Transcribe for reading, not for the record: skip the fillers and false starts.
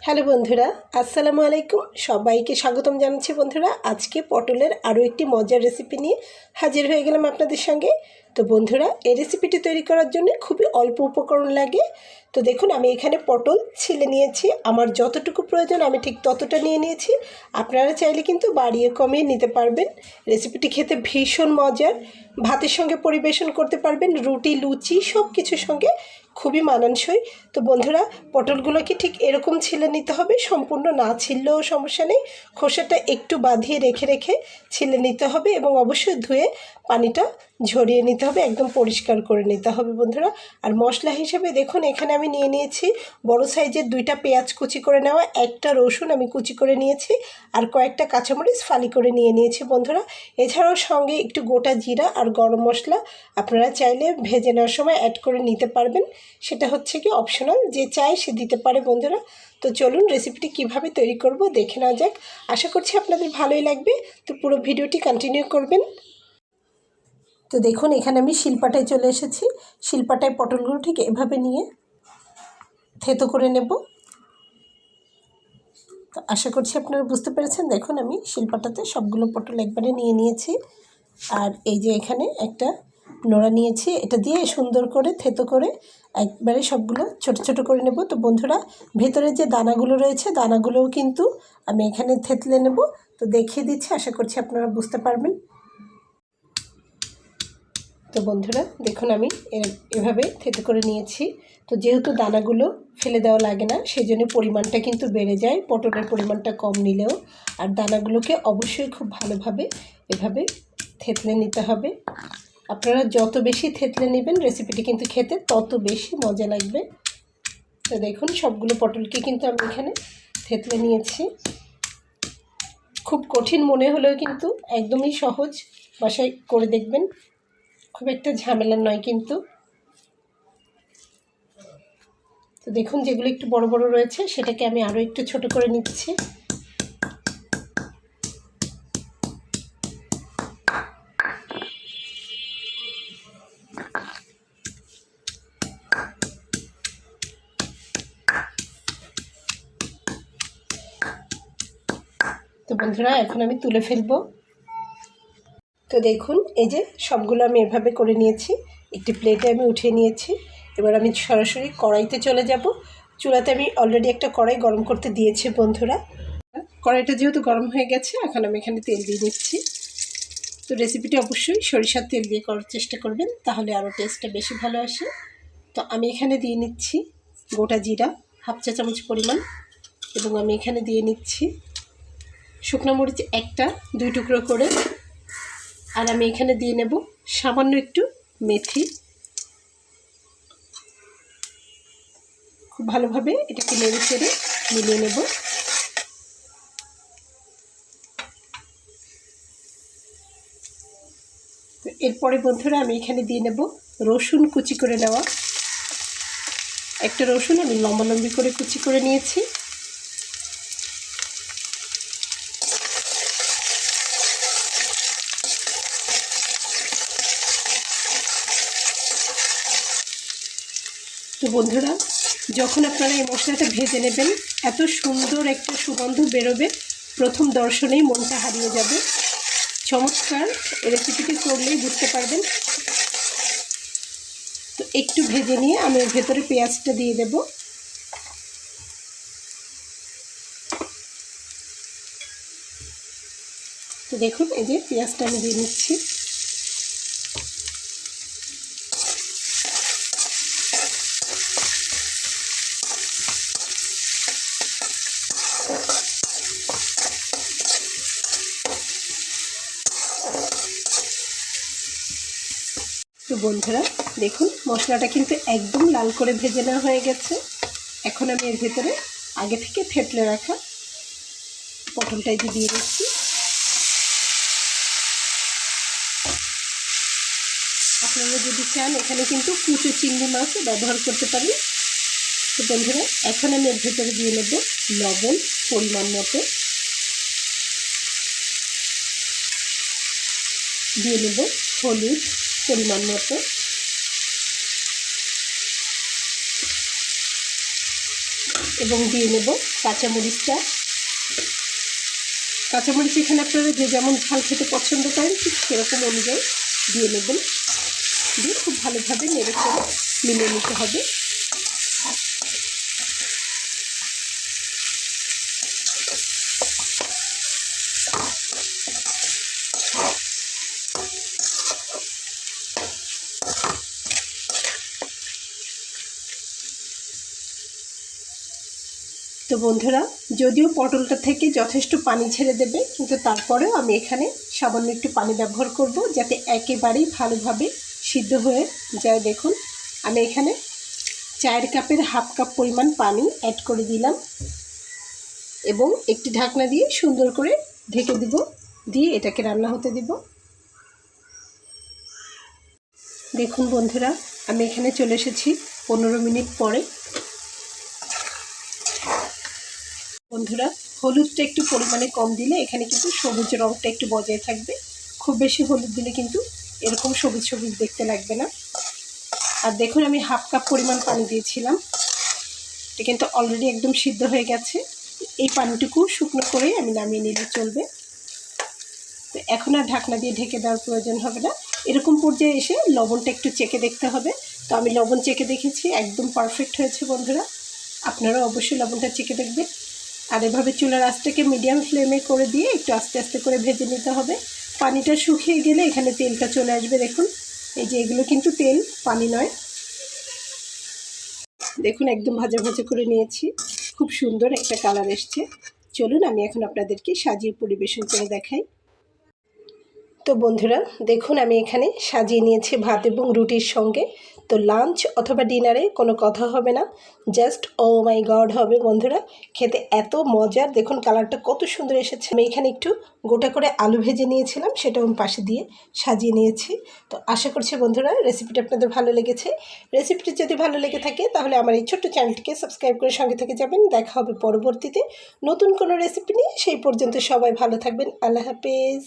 Hello বন্ধুরা, আসসালামু আলাইকুম। সবাইকে স্বাগতম জানাচ্ছি বন্ধুরা। আজকে পটলের আরও একটি মজার রেসিপি নিয়ে হাজির হয়ে গেলাম আপনাদের সঙ্গে। তো বন্ধুরা, এই রেসিপিটি তৈরি করার জন্য খুবই অল্প উপকরণ লাগে। তো দেখুন, আমি এখানে পটল ছিলে নিয়েছি। আমার যতটুকু প্রয়োজন আমি ঠিক ততটা নিয়ে নিয়েছি। আপনারা চাইলে কিন্তু বাড়িয়ে কমিয়ে নিতে পারবেন। রেসিপিটি খেতে ভীষণ মজার, ভাতের সঙ্গে পরিবেশন করতে পারবেন, রুটি লুচি সব কিছুর সঙ্গে খুবই মানানসই। তো বন্ধুরা, পটলগুলোকে ঠিক এরকম ছিলে নিতে হবে। সম্পূর্ণ না ছিললেও সমস্যা নেই, খোসাটা একটু বাঁধিয়ে রেখে রেখে ছিলে নিতে হবে এবং অবশ্যই ধুয়ে পানিটা ঝরিয়ে নিতে হবে, একদম পরিষ্কার করে নিতে হবে বন্ধুরা। আর মশলা হিসেবে দেখুন, এখানে আমি নিয়ে নিয়েছি বড় সাইজের 2টা পেঁয়াজ কুচি করে নেওয়া, 1টা রসুন আমি কুচি করে নিয়েছি, আর কয়েকটা কাঁচামরিচ ফালি করে নিয়ে নিয়েছি বন্ধুরা। এছাড়াও সঙ্গে একটু গোটা জিরা আর গরম মশলা আপনারা চাইলে ভেজে নেওয়ার সময় অ্যাড করে নিতে পারবেন। সেটা হচ্ছে কি অপশনাল, যে চায় সে দিতে পারে বন্ধুরা। তো চলুন রেসিপিটি কিভাবে তৈরি করব দেখে নেওয়া যাক। আশা করছি আপনাদের ভালোই লাগবে। তো পুরো ভিডিওটি কন্টিনিউ করবেন। তো দেখুন, এখানে আমি শিলপাটায় চলে এসেছি। শিলপাটায় পটলগুলো ঠিক এভাবে নিয়ে থেতো করে নেব। তো আশা করছি আপনারা বুঝতে পেরেছেন। দেখুন, আমি শিলপাটাতে সবগুলো পটল একবারে নিয়ে নিয়েছি। আর এই যে এখানে একটা নোড়া নিয়েছি, এটা দিয়ে সুন্দর করে থেতো করে একবারে সবগুলো ছোট ছোট করে নেব। তো বন্ধুরা, ভেতরে যে দানাগুলো রয়েছে দানাগুলোও কিন্তু আমি এখানে থেতলে নেব। তো দেখিয়ে দিচ্ছি, আশা করছি আপনারা বুঝতে পারবেন। তো বন্ধুরা দেখুন, আমি এভাবে থেতো করে নিয়েছি। তো যেহেতু দানাগুলো ফেলে দেওয়া লাগে না, সেই জন্য পরিমাণটা কিন্তু বেড়ে যায় পটলের পরিমাণটা কম নিলেও। আর দানাগুলোকে অবশ্যই খুব ভালোভাবে এভাবে থেতলে নিতে হবে। আপনারা যত বেশি থেতলে নেবেন রেসিপিটি কিন্তু খেতে তত বেশি মজা লাগবে। তো দেখুন, সবগুলো পটলকে কিন্তু আমি এখানে থেতলে নিয়েছি। খুব কঠিন মনে হলেও কিন্তু একদমই সহজ, বাসায় করে দেখবেন, খুব একটা ঝামেলার নয় কিন্তু। তো দেখুন, যেগুলো একটু বড় বড় রয়েছে সেটাকে আমি আরও একটু ছোট করে নিচ্ছি। তো বন্ধুরা, এখন আমি তুলে ফেলবো। তো দেখুন, এই যে সবগুলো আমি এভাবে করে নিয়েছি, একটি প্লেটে আমি উঠিয়ে নিয়েছি। এবার আমি সরাসরি কড়াইতে চলে যাব। চুলাতে আমি অলরেডি একটা কড়াই গরম করতে দিয়েছি বন্ধুরা। কড়াইটা যেহেতু গরম হয়ে গেছে, এখন আমি এখানে তেল দিয়ে নিচ্ছি। তো রেসিপিটি অবশ্যই সরিষার তেল দিয়ে করার চেষ্টা করবেন, তাহলে আরও টেস্টটা বেশি ভালো আসে। তো আমি এখানে দিয়ে নিচ্ছি গোটা জিরা 1/2 চা চামচ পরিমাণ, এবং আমি এখানে দিয়ে নিচ্ছি শুকনো মরিচ 1টা 2 টুকরো করে। আর আমি এখানে দিয়ে নেব সামান্য একটু মেথি। খুব ভালোভাবে এটাকে নেড়ে চেড়ে মিলিয়ে নেব। তো এরপরে বন্ধুরা, আমি এখানে দিয়ে নেব রসুন কুচি করে নেওয়া। একটা রসুন আমি লম্বালম্বি করে কুচি করে নিয়েছি। তো বন্ধুরা, যখন আপনারা এই মশলাটা ভেজে নেবেন, এত সুন্দর একটা সুগন্ধ বেরোবে, প্রথম দর্শনেই মনটা হারিয়ে যাবে। চমৎকার, এই রেসিপিটি করলেই বুঝতে পারবেন। তো একটু ভেজে নিয়ে আমি এর ভেতরে পেঁয়াজটা দিয়ে দেব। তো দেখুন, এই যে পেঁয়াজটা আমি দিয়ে নিচ্ছি। তো বন্ধুরা দেখুন, মশলাটা কিন্তু একদম লাল করে ভেজে নেওয়া হয়ে গেছে। এখন আমি এর ভেতরে আগে থেকে থেতলে রাখা পটলটাই দিয়ে দিচ্ছি। আপনারা যদি চান এখানে কিন্তু কুচো চিংড়ি মাছও ব্যবহার করতে পারেন। তো বন্ধুরা, এখন আমি এর ভেতরে দিয়ে নেব লবণ পরিমাণ মতো, দিয়ে নেব হলুদ পরিমাণ মতো, এবং দিয়ে নেব কাঁচামরিচটা। কাঁচামরিচ এখানে আপনারা যে যেমন ঝাল খেতে পছন্দ করেন ঠিক সেরকম অনুযায়ী দিয়ে নেবেন। দিয়ে খুব ভালোভাবে নেড়ে চেড়ে মিলিয়ে নিতে হবে। তো বন্ধুরা, যদিও পটলটা থেকে যথেষ্ট পানি ছেড়ে দেবে, কিন্তু তারপরেও আমি এখানে সামান্য একটু পানি ব্যবহার করব যাতে একেবারেই ভালোভাবে সিদ্ধ হয়ে যায়। দেখুন, আমি এখানে চায়ের কাপের হাফ কাপ পরিমাণ পানি অ্যাড করে দিলাম এবং একটি ঢাকনা দিয়ে সুন্দর করে ঢেকে দিব, দিয়ে এটাকে রান্না হতে দিব। দেখুন বন্ধুরা, আমি এখানে চলে এসেছি 15 মিনিট পরে। বন্ধুরা, হলুদটা একটু পরিমাণে কম দিলে এখানে কিন্তু সবুজ রঙটা একটু বজায় থাকবে। খুব বেশি হলুদ দিলে কিন্তু এরকম সবুজ সবুজ দেখতে লাগবে না। আর দেখুন, আমি হাফ কাপ পরিমাণ পানি দিয়েছিলাম, এটা কিন্তু অলরেডি একদম সিদ্ধ হয়ে গেছে। এই পানিটুকু শুকনো করেই আমি নামিয়ে নিলে চলবে। তো এখন আর ঢাকনা দিয়ে ঢেকে দেওয়ার প্রয়োজন হবে না। এরকম পর্যায়ে এসে লবণটা একটু চেখে দেখতে হবে। তো আমি লবণ চেখে দেখেছি, একদম পারফেক্ট হয়েছে। বন্ধুরা, আপনারা অবশ্যই লবণটা চেখে দেখবেন। আর এভাবে চুলার আঁচটাকে মিডিয়াম ফ্লেমে করে দিয়ে একটু আস্তে আস্তে করে ভেজে নিতে হবে। পানিটা শুকিয়ে গেলে এখানে তেলটা চলে আসবে। দেখুন, এই যে এগুলো কিন্তু তেল, পানি নয়। দেখুন, একদম ভাজা ভাজা করে নিয়েছি, খুব সুন্দর একটা কালার এসছে। চলুন আমি এখন আপনাদেরকে সাজিয়ে পরিবেশন করে দেখাই। তো বন্ধুরা, দেখুন আমি এখানে সাজিয়ে নিয়েছি ভাত এবং রুটির সঙ্গে। তো লাঞ্চ অথবা ডিনারে কোনো কথা হবে না, জাস্ট ও মাই গড হবে বন্ধুরা। খেতে এত মজার, দেখুন কালারটা কত সুন্দর এসেছে। আমি এখানে একটু গোটা করে আলু ভেজে নিয়েছিলাম, সেটাও আমি পাশে দিয়ে সাজিয়ে নিয়েছি। তো আশা করছি বন্ধুরা রেসিপিটা আপনাদের ভালো লেগেছে। রেসিপিটি যদি ভালো লেগে থাকে তাহলে আমার এই ছোট্ট চ্যানেলটিকে সাবস্ক্রাইব করে সঙ্গে থেকে যাবেন। দেখা হবে পরবর্তীতে নতুন কোনো রেসিপি নিয়ে। সেই পর্যন্ত সবাই ভালো থাকবেন। আল্লাহ হাফেজ।